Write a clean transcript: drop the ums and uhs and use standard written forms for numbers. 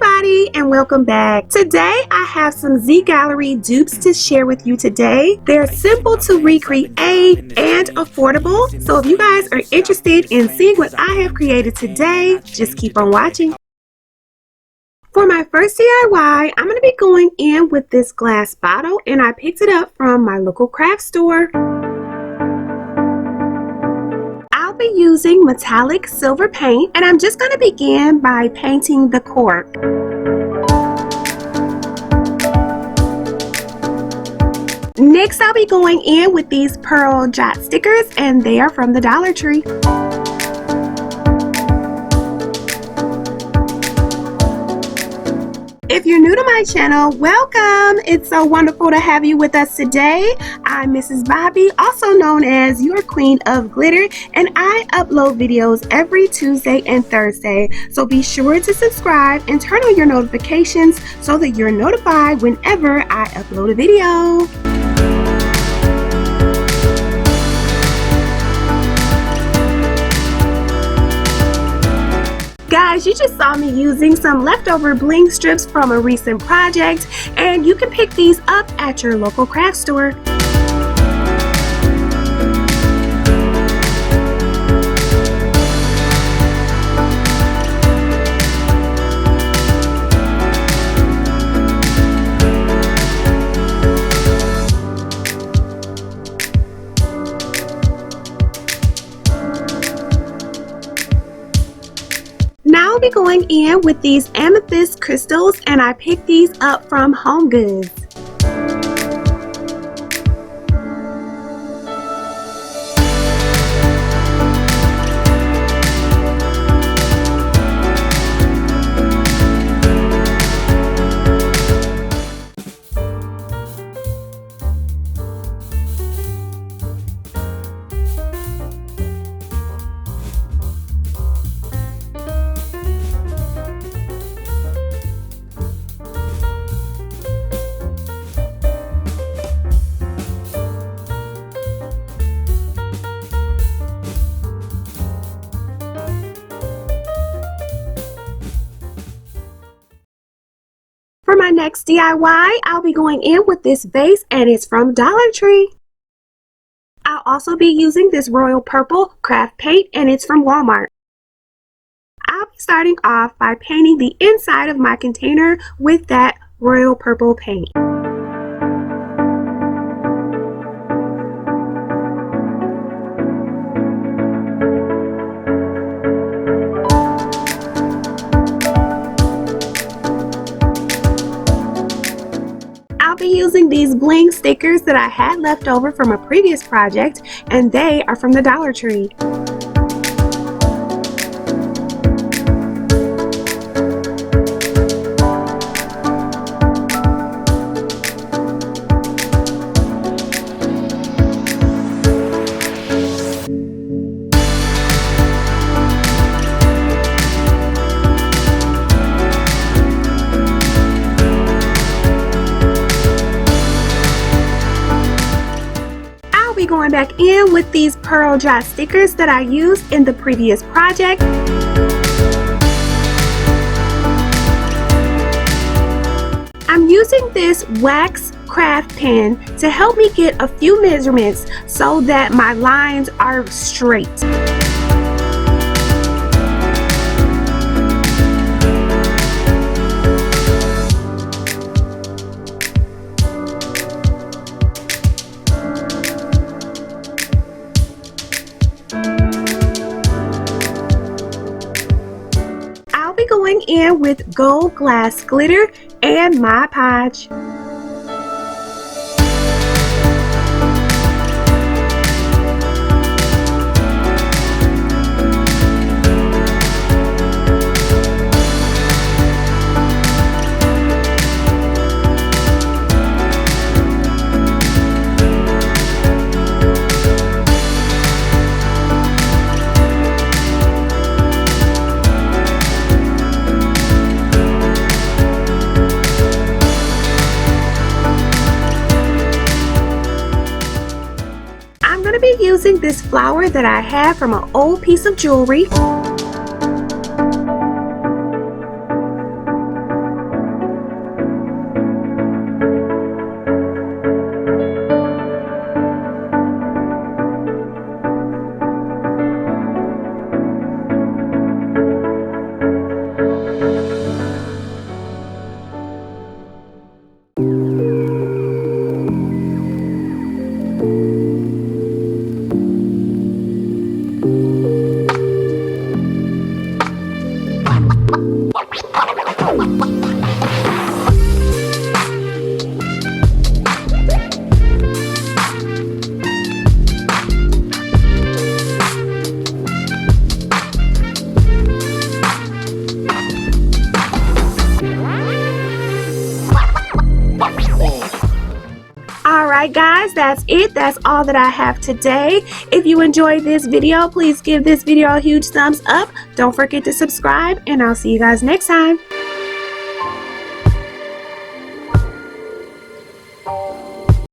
everybody, and welcome back. Today I have some Gallerie dupes to share with you today. They're simple to recreate and affordable, so if you guys are interested in seeing what I have created today, just keep on watching. For my first DIY, I'm going to be going in with this glass bottle, and I picked it up from my local craft store. I'll be using metallic silver paint, and I'm just going to begin by painting the cork. Next, I'll be going in with these pearl jot stickers, and they are from the Dollar Tree. If you're new to my channel, welcome! It's so wonderful to have you with us today. I'm Mrs. Bobby, also known as your Queen of Glitter, and I upload videos every Tuesday and Thursday. So be sure to subscribe and turn on your notifications so that you're notified whenever I upload a video. Guys, you just saw me using some leftover bling strips from a recent project, and you can pick these up at your local craft store. Now I'll be going in with these amethyst crystals, and I picked these up from Home Goods. For my next DIY, I'll be going in with this vase, and it's from Dollar Tree. I'll also be using this royal purple craft paint, and it's from Walmart. I'll be starting off by painting the inside of my container with that royal purple paint. I'll be using these bling stickers that I had left over from a previous project, and they are from the Dollar Tree. Going back in with these pearl jot stickers that I used in the previous project. I'm using this wax craft pen to help me get a few measurements so that my lines are straight. Going in with gold glass glitter and Mod Podge. Be using this flower that I have from an old piece of jewelry. Alright guys, that's it. That's all that I have today. If you enjoyed this video, please give this video a huge thumbs up. Don't forget to subscribe, and I'll see you guys next time.